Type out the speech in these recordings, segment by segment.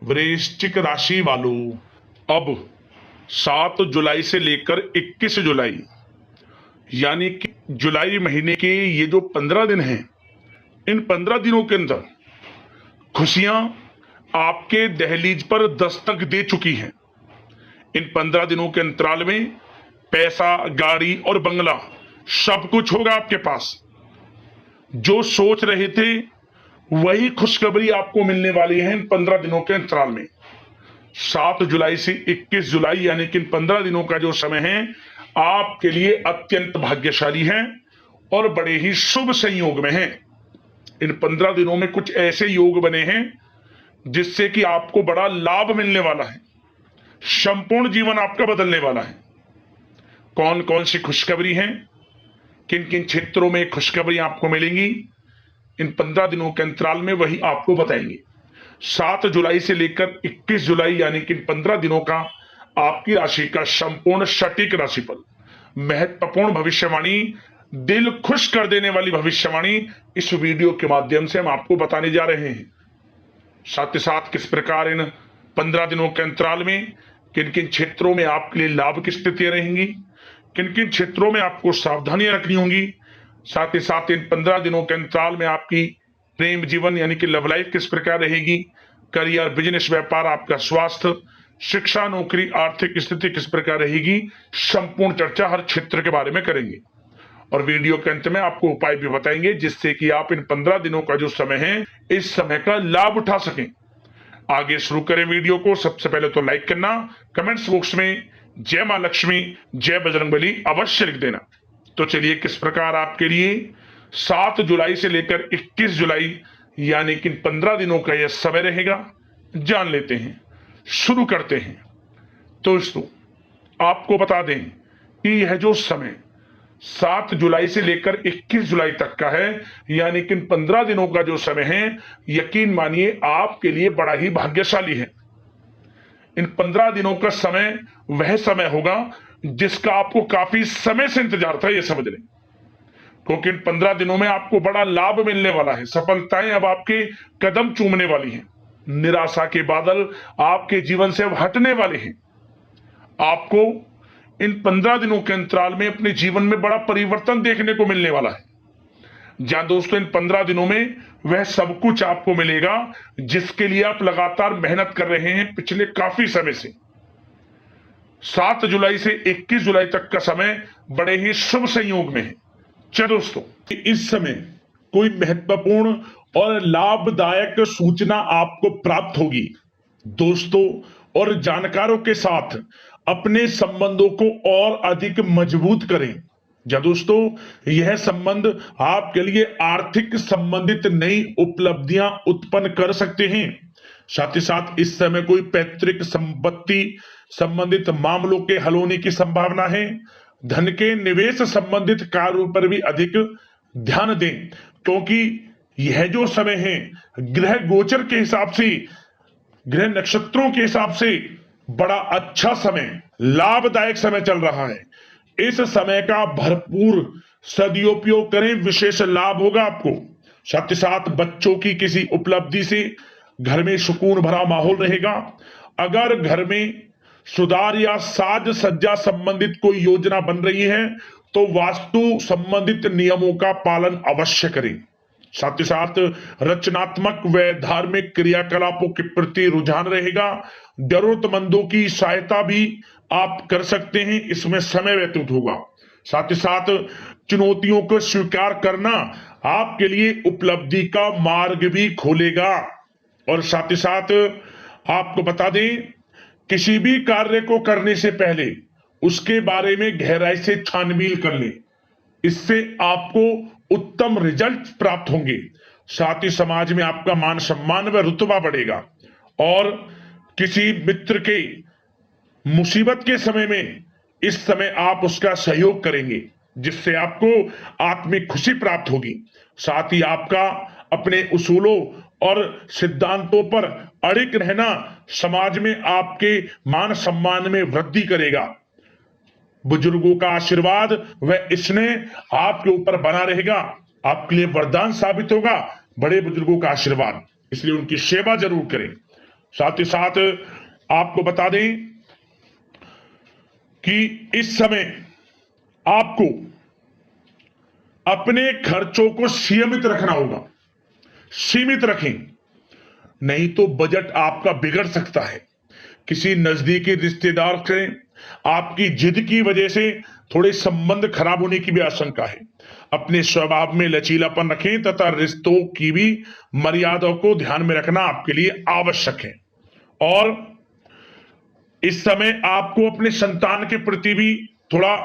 वृश्चिक राशि वालों, अब 7 जुलाई से लेकर 21 जुलाई यानी कि जुलाई महीने के ये जो 15 दिन हैं, इन 15 दिनों के अंदर खुशियां आपके दहलीज पर दस्तक दे चुकी हैं। इन 15 दिनों के अंतराल में पैसा, गाड़ी और बंगला सब कुछ होगा आपके पास। जो सोच रहे थे वही खुशखबरी आपको मिलने वाली है इन 15 दिनों के अंतराल में। 7 जुलाई से 21 जुलाई यानी कि इन 15 दिनों का जो समय है आपके लिए अत्यंत भाग्यशाली है और बड़े ही शुभ संयोग में है। इन 15 दिनों में कुछ ऐसे योग बने हैं जिससे कि आपको बड़ा लाभ मिलने वाला है, संपूर्ण जीवन आपका बदलने वाला है। कौन कौन सी खुशखबरी है, किन किन क्षेत्रों में खुशखबरी आपको मिलेंगी, इन 15 दिनों के अंतराल में वही आपको बताएंगे। 7 जुलाई से लेकर 21 जुलाई यानी कि 15 दिनों का आपकी राशि का संपूर्ण सटीक राशिफल, महत्वपूर्ण भविष्यवाणी, दिल खुश कर देने वाली भविष्यवाणी इस वीडियो के माध्यम से हम आपको बताने जा रहे हैं। साथ ही साथ किस प्रकार इन 15 दिनों के अंतराल में किन किन क्षेत्रों में आपके लिए लाभ की स्थितियां रहेंगी, किन किन क्षेत्रों में आपको सावधानियां रखनी होंगी। साथ ही साथ इन 15 दिनों के अंतराल में आपकी प्रेम जीवन यानी कि लव लाइफ किस प्रकार रहेगी, करियर, बिजनेस, व्यापार, आपका स्वास्थ्य, शिक्षा, नौकरी, आर्थिक स्थिति किस प्रकार रहेगी, संपूर्ण चर्चा हर क्षेत्र के बारे में करेंगे। और वीडियो के अंत में आपको उपाय भी बताएंगे जिससे कि आप इन 15 दिनों का जो समय है इस समय का लाभ उठा सकें। आगे शुरू करें वीडियो को। सबसे पहले तो लाइक करना, कमेंट्स बॉक्स में जय मां लक्ष्मी, जय बजरंगबली अवश्य लिख देना। तो चलिए किस प्रकार आपके लिए 7 जुलाई से लेकर 21 जुलाई यानी कि 15 दिनों का यह समय रहेगा, जान लेते हैं, शुरू करते हैं। तो दोस्तों आपको बता दें कि यह जो समय 7 जुलाई से लेकर 21 जुलाई तक का है यानी कि 15 दिनों का जो समय है, यकीन मानिए आपके लिए बड़ा ही भाग्यशाली है। इन 15 दिनों का समय वह समय होगा जिसका आपको काफी समय से इंतजार था, यह समझ लें, क्योंकि इन 15 दिनों में आपको बड़ा लाभ मिलने वाला है। सफलताएं अब आपके कदम चूमने वाली हैं, निराशा के बादल आपके जीवन से अब हटने वाले हैं। आपको इन 15 दिनों के अंतराल में अपने जीवन में बड़ा परिवर्तन देखने को मिलने वाला है। जहां दोस्तों इन 15 दिनों में वह सब कुछ आपको मिलेगा जिसके लिए आप लगातार मेहनत कर रहे हैं पिछले काफी समय से। 7 जुलाई से 21 जुलाई तक का समय बड़े ही शुभ संयोग में है। चलो दोस्तों, इस समय कोई महत्वपूर्ण और लाभदायक सूचना आपको प्राप्त होगी। दोस्तों और जानकारों के साथ अपने संबंधों को और अधिक मजबूत करें। या दोस्तों यह संबंध आपके लिए आर्थिक संबंधित नई उपलब्धियां उत्पन्न कर सकते हैं। साथ ही साथ इस समय कोई पैतृक संपत्ति संबंधित मामलों के हल होने की संभावना है। धन के निवेश संबंधित कार्यों पर भी अधिक ध्यान दें, क्योंकि यह जो समय है ग्रह गोचर के हिसाब से, ग्रह नक्षत्रों के हिसाब से बड़ा अच्छा समय, लाभदायक समय चल रहा है। इस समय का भरपूर सदुपयोग करें, विशेष लाभ होगा आपको। साथ ही साथ बच्चों की किसी उपलब्धि से घर में सुकून भरा माहौल रहेगा। अगर घर में सुधार या साज सज्जा संबंधित कोई योजना बन रही है तो वास्तु संबंधित नियमों का पालन अवश्य करें। साथ ही साथ रचनात्मक व धार्मिक क्रियाकलापों के प्रति रुझान रहेगा। जरूरतमंदों की सहायता भी आप कर सकते हैं, इसमें समय व्यतीत होगा। साथ ही साथ चुनौतियों को स्वीकार करना आपके लिए उपलब्धि का मार्ग भी खोलेगा। और साथ ही साथ आपको बता दें, किसी भी कार्य को करने से पहले उसके बारे में गहराई से छानबीन कर ले, इससे आपको उत्तम रिजल्ट प्राप्त होंगे। साथ ही समाज में आपका मान सम्मान व रुतबा बढ़ेगा। और किसी मित्र के मुसीबत के समय में इस समय आप उसका सहयोग करेंगे जिससे आपको आत्मिक खुशी प्राप्त होगी। साथ ही आपका अपने उसूलों और सिद्धांतों पर अड़िग रहना समाज में आपके मान सम्मान में वृद्धि करेगा। बुजुर्गों का आशीर्वाद व स्नेह आपके ऊपर बना रहेगा, आपके लिए वरदान साबित होगा बड़े बुजुर्गों का आशीर्वाद, इसलिए उनकी सेवा जरूर करें। साथ ही साथ आपको बता दें कि इस समय आपको अपने खर्चों को सीमित रखना होगा। सीमित रखें, नहीं तो बजट आपका बिगड़ सकता है। किसी नजदीकी रिश्तेदार से आपकी जिद की वजह से थोड़े संबंध खराब होने की भी आशंका है। अपने स्वभाव में लचीलापन रखें तथा रिश्तों की भी मर्यादाओं को ध्यान में रखना आपके लिए आवश्यक है। और इस समय आपको अपने संतान के प्रति भी थोड़ा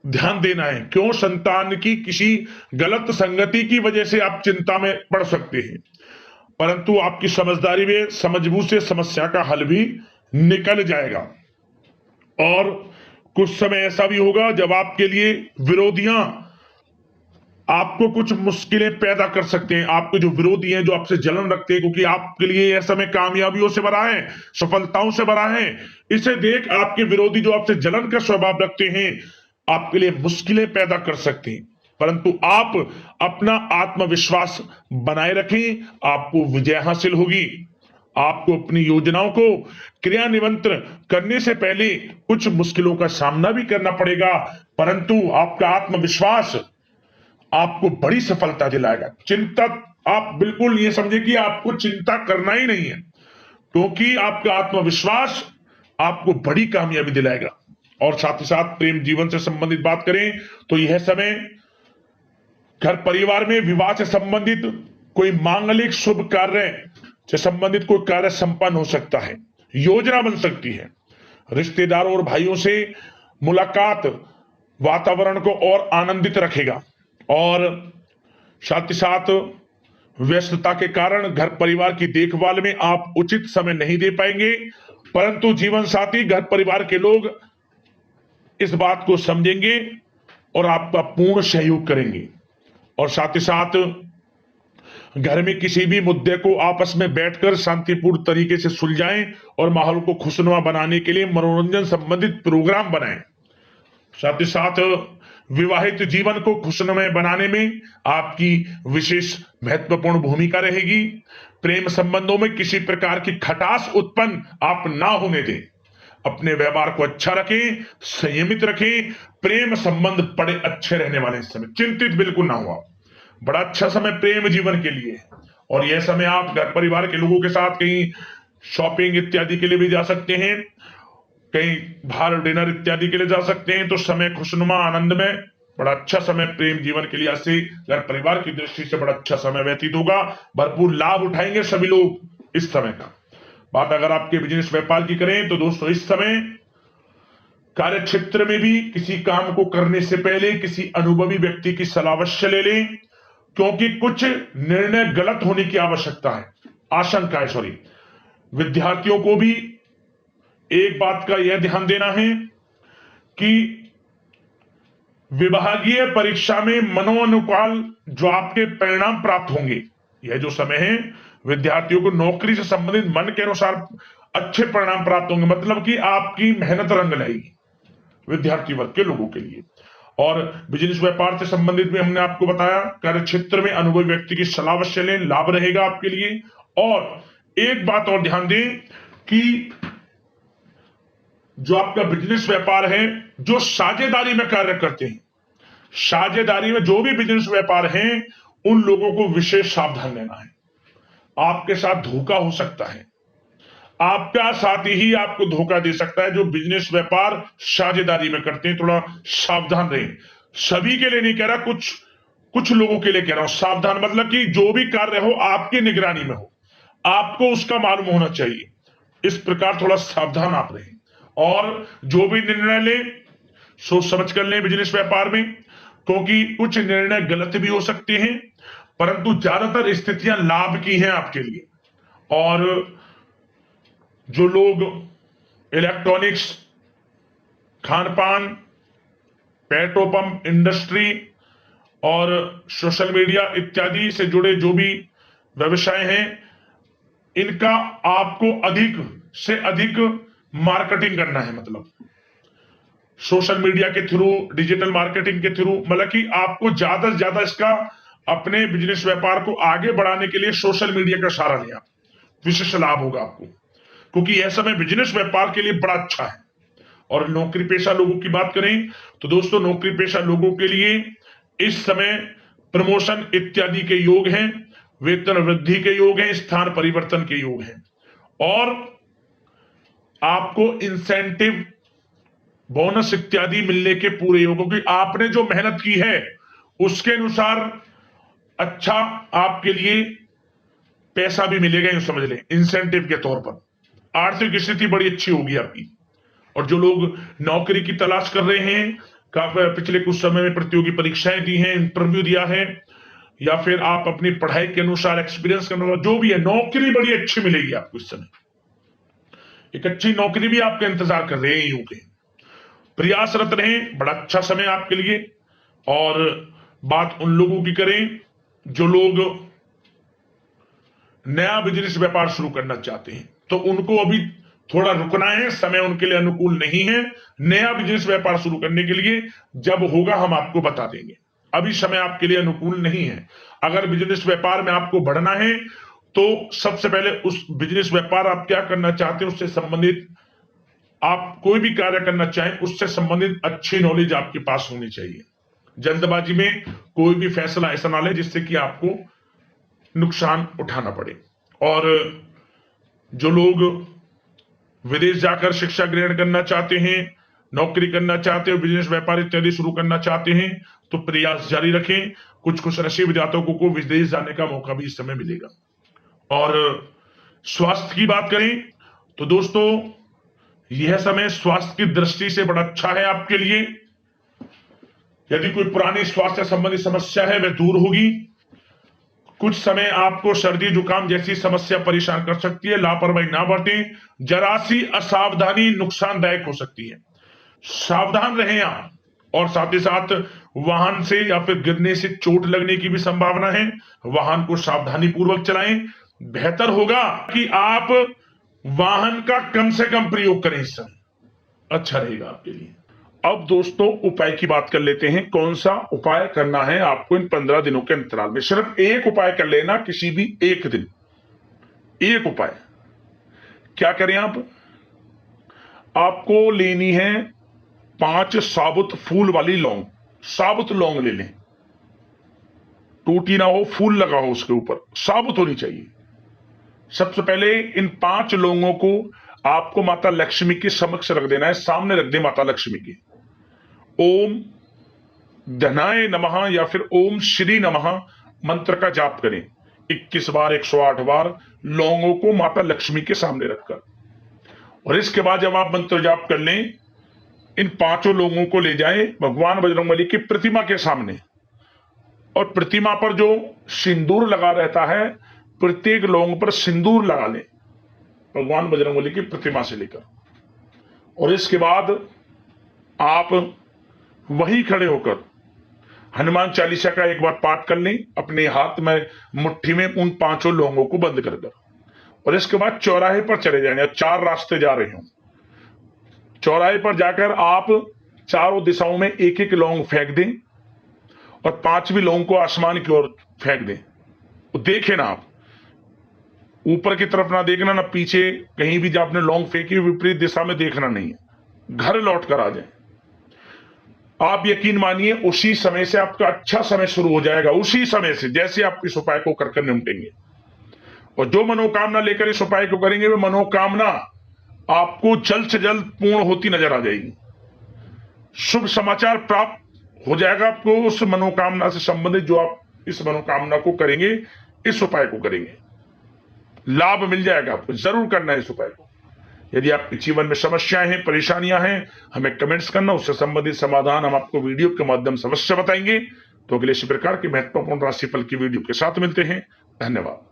ध्यान देना है। क्यों? संतान की किसी गलत संगति की वजह से आप चिंता में पड़ सकते हैं, परंतु आपकी समझदारी में समझबूझ से समस्या का हल भी निकल जाएगा। और कुछ समय ऐसा भी होगा जब आपके लिए विरोधियां आपको कुछ मुश्किलें पैदा कर सकते हैं। आपके जो विरोधी हैं, जो आपसे जलन रखते हैं, क्योंकि आपके लिए यह समय कामयाबियों से भरा है, सफलताओं से भरा है। इसे देख आपके विरोधी जो आपसे जलन का स्वभाव रखते हैं, आपके लिए मुश्किलें पैदा कर सकते हैं, परंतु आप अपना आत्मविश्वास बनाए रखें, आपको विजय हासिल होगी। आपको अपनी योजनाओं को क्रियान्वित करने से पहले कुछ मुश्किलों का सामना भी करना पड़ेगा, परंतु आपका आत्मविश्वास आपको बड़ी सफलता दिलाएगा। चिंता आप बिल्कुल ये समझे कि आपको चिंता करना ही नहीं है, क्योंकि आपका आत्मविश्वास आपको बड़ी कामयाबी दिलाएगा। और साथ ही साथ प्रेम जीवन से संबंधित बात करें तो यह समय घर परिवार में विवाह से संबंधित कोई मांगलिक शुभ कार्य से संबंधित कोई कार्य संपन्न हो सकता है, योजना बन सकती है। रिश्तेदारों और भाइयों से मुलाकात वातावरण को और आनंदित रखेगा। और साथ ही साथ व्यस्तता के कारण घर परिवार की देखभाल में आप उचित समय नहीं दे पाएंगे, परंतु जीवन साथी घर परिवार के लोग इस बात को समझेंगे और आपका पूर्ण सहयोग करेंगे। और साथ ही साथ घर में किसी भी मुद्दे को आपस में बैठकर शांतिपूर्ण तरीके से सुलझाएं और माहौल को खुशनुमा बनाने के लिए मनोरंजन संबंधित प्रोग्राम बनाएं। साथ ही साथ विवाहित जीवन को खुशनुमा बनाने में आपकी विशेष महत्वपूर्ण भूमिका रहेगी। प्रेम संबंधों में किसी प्रकार की खटास उत्पन्न आप ना होने दें। अपने व्यवहार को अच्छा रखें, संयमित रखें। प्रेम संबंध बड़े अच्छे रहने वाले इस समय, चिंतित बिल्कुल ना हो। बड़ा अच्छा समय प्रेम जीवन के लिए। और यह समय आप घर परिवार के लोगों के साथ कहीं शॉपिंग इत्यादि के लिए भी जा सकते हैं, कहीं बाहर डिनर इत्यादि के लिए जा सकते हैं। तो समय खुशनुमा आनंद में बड़ा अच्छा समय प्रेम जीवन के लिए, ऐसे घर परिवार की दृष्टि से बड़ा अच्छा समय व्यतीत होगा। भरपूर लाभ उठाएंगे सभी लोग इस समय का। बात अगर आपके बिजनेस व्यापार की करें तो दोस्तों इस समय कार्य क्षेत्र में भी किसी काम को करने से पहले किसी अनुभवी व्यक्ति की सलाह अवश्य ले लें, क्योंकि कुछ निर्णय गलत होने की आशंका है। विद्यार्थियों को भी एक बात का यह ध्यान देना है कि विभागीय परीक्षा में मनोनुकाल जो आपके परिणाम प्राप्त होंगे, यह जो समय है विद्यार्थियों को नौकरी से संबंधित मन के अनुसार अच्छे परिणाम प्राप्त होंगे, मतलब कि आपकी मेहनत रंग लाएगी विद्यार्थी वर्ग के लोगों के लिए। और बिजनेस व्यापार से संबंधित भी हमने आपको बताया, कार्य क्षेत्र में अनुभवी व्यक्ति की सलाह अवश्य लें, लाभ रहेगा आपके लिए। और एक बात और ध्यान दें कि जो आपका बिजनेस व्यापार है, जो साझेदारी में कार्य करते हैं, साझेदारी में जो भी बिजनेस व्यापार है, उन लोगों को विशेष सावधान रहना है। आपके साथ धोखा हो सकता है, आपका साथी ही आपको धोखा दे सकता है। जो बिजनेस व्यापार साझेदारी में करते हैं, थोड़ा सावधान रहें। सभी के लिए नहीं कह रहा, कुछ लोगों के लिए कह रहा हूं सावधान, मतलब कि जो भी कार्य हो आपकी निगरानी में हो, आपको उसका मालूम होना चाहिए। इस प्रकार थोड़ा सावधान आप रहें और जो भी निर्णय लें सोच समझ कर लें बिजनेस व्यापार में, क्योंकि कुछ निर्णय गलत भी हो सकते हैं, परंतु ज्यादातर स्थितियां लाभ की हैं आपके लिए। और जो लोग इलेक्ट्रॉनिक्स, खान पान, पेट्रोल पंप इंडस्ट्री और सोशल मीडिया इत्यादि से जुड़े जो भी व्यवसाय हैं, इनका आपको अधिक से अधिक मार्केटिंग करना है। मतलब सोशल मीडिया के थ्रू, डिजिटल मार्केटिंग के थ्रू, मतलब कि आपको ज्यादा से ज्यादा इसका अपने बिजनेस व्यापार को आगे बढ़ाने के लिए सोशल मीडिया का सहारा लिया, विशेष लाभ होगा आपको। क्योंकि यह समय बिजनेस व्यापार के लिए बड़ा अच्छा है। और नौकरी पेशा लोगों की बात करें तो दोस्तों, नौकरी पेशा लोगों के लिए इस समय प्रमोशन इत्यादि के योग हैं, वेतन वृद्धि के योग हैं, स्थान परिवर्तन के योग हैं, और आपको इंसेंटिव बोनस इत्यादि मिलने के पूरे योग, क्योंकि आपने जो मेहनत की है उसके अनुसार अच्छा आपके लिए पैसा भी मिलेगा, यूं समझ लें, इंसेंटिव के तौर पर। आर्थिक स्थिति बड़ी अच्छी होगी आपकी। और जो लोग नौकरी की तलाश कर रहे हैं, पिछले कुछ समय में प्रतियोगी परीक्षाएं दी हैं, इंटरव्यू दिया है, या फिर आप अपनी पढ़ाई के अनुसार एक्सपीरियंस करने वाला जो भी है, नौकरी बड़ी अच्छी मिलेगी आपको इस समय। एक अच्छी नौकरी भी आपका इंतजार कर रहे हैं, यूं के प्रयासरत रहें, बड़ा अच्छा समय आपके लिए। और बात उन लोगों की करें जो लोग नया बिजनेस व्यापार शुरू करना चाहते हैं, तो उनको अभी थोड़ा रुकना है, समय उनके लिए अनुकूल नहीं है नया बिजनेस व्यापार शुरू करने के लिए। जब होगा हम आपको बता देंगे, अभी समय आपके लिए अनुकूल नहीं है। अगर बिजनेस व्यापार में आपको बढ़ना है तो सबसे पहले उस बिजनेस व्यापार आप क्या करना चाहते हैं उससे संबंधित, आप कोई भी कार्य करना चाहें उससे संबंधित अच्छी नॉलेज आपके पास होनी चाहिए। जल्दबाजी में कोई भी फैसला ऐसा ना ले जिससे कि आपको नुकसान उठाना पड़े। और जो लोग विदेश जाकर शिक्षा ग्रहण करना चाहते हैं, नौकरी करना चाहते हैं, बिजनेस व्यापार इत्यादि शुरू करना चाहते हैं, तो प्रयास जारी रखें। कुछ कुछ नसीब जातकों को विदेश जाने का मौका भी इस समय मिलेगा। और स्वास्थ्य की बात करें तो दोस्तों, यह समय स्वास्थ्य की दृष्टि से बड़ा अच्छा है आपके लिए। यदि कोई पुरानी स्वास्थ्य संबंधी समस्या है वह दूर होगी। कुछ समय आपको सर्दी जुकाम जैसी समस्या परेशान कर सकती है, लापरवाही ना बरतें, जरा सी असावधानी नुकसानदायक हो सकती है, सावधान रहें आप। और साथ ही साथ वाहन से या फिर गिरने से चोट लगने की भी संभावना है, वाहन को सावधानी पूर्वक चलाएं। बेहतर होगा कि आप वाहन का कम से कम प्रयोग करें, इस समय अच्छा रहेगा आपके लिए। अब दोस्तों उपाय की बात कर लेते हैं। कौन सा उपाय करना है आपको इन 15 दिनों के अंतराल में? सिर्फ एक उपाय कर लेना, किसी भी एक दिन एक उपाय। क्या करें आपको लेनी है 5 साबुत फूल वाली लौंग। साबुत लौंग ले लें, टूटी ना हो, फूल लगा हो उसके ऊपर, साबुत होनी चाहिए। सबसे पहले इन 5 लौंगों को आपको माता लक्ष्मी के समक्ष रख देना है, सामने रख दे माता लक्ष्मी के। ओम धनाय नमः या फिर ओम श्री नमः मंत्र का जाप करें 21 बार 108 बार लौंगों को माता लक्ष्मी के सामने रखकर। और इसके बाद जब आप मंत्र जाप कर लें, इन 5 लोगों को ले जाएं भगवान बजरंगबली की प्रतिमा के सामने, और प्रतिमा पर जो सिंदूर लगा रहता है, प्रत्येक लौंग पर सिंदूर लगा लें भगवान बजरंगबली की प्रतिमा से लेकर। और इसके बाद आप वहीं खड़े होकर हनुमान चालीसा का एक बार पाठ कर लें, अपने हाथ में मुट्ठी में उन 5 लौंगों को बंद कर कर। और इसके बाद चौराहे पर चले जाएंगे, 4 रास्ते जा रहे हो, चौराहे पर जाकर आप चारों दिशाओं में एक एक लौंग फेंक दें और 5वीं लौंग को आसमान की ओर फेंक दें। तो देखें ना, आप ऊपर की तरफ ना देखना, ना पीछे, कहीं भी जब आपने लौंग फेंकी विपरीत दिशा में देखना नहीं है, घर लौट कर आ जाए। आप यकीन मानिए उसी समय से आपका अच्छा समय शुरू हो जाएगा, उसी समय से जैसे आप इस उपाय को कर निपटेंगे। और जो मनोकामना लेकर इस उपाय को करेंगे वो मनोकामना आपको जल्द से जल्द पूर्ण होती नजर आ जाएगी। शुभ समाचार प्राप्त हो जाएगा आपको उस मनोकामना से संबंधित, जो आप इस मनोकामना को करेंगे, इस उपाय को करेंगे, लाभ मिल जाएगा आपको। जरूर करना है इस उपाय को। यदि आपके जीवन में समस्याएं हैं, परेशानियां हैं, हमें कमेंट्स करना, उससे संबंधित समाधान हम आपको वीडियो के माध्यम से अवश्य बताएंगे। तो अगले इसी प्रकार की महत्वपूर्ण राशिफल की वीडियो के साथ मिलते हैं। धन्यवाद।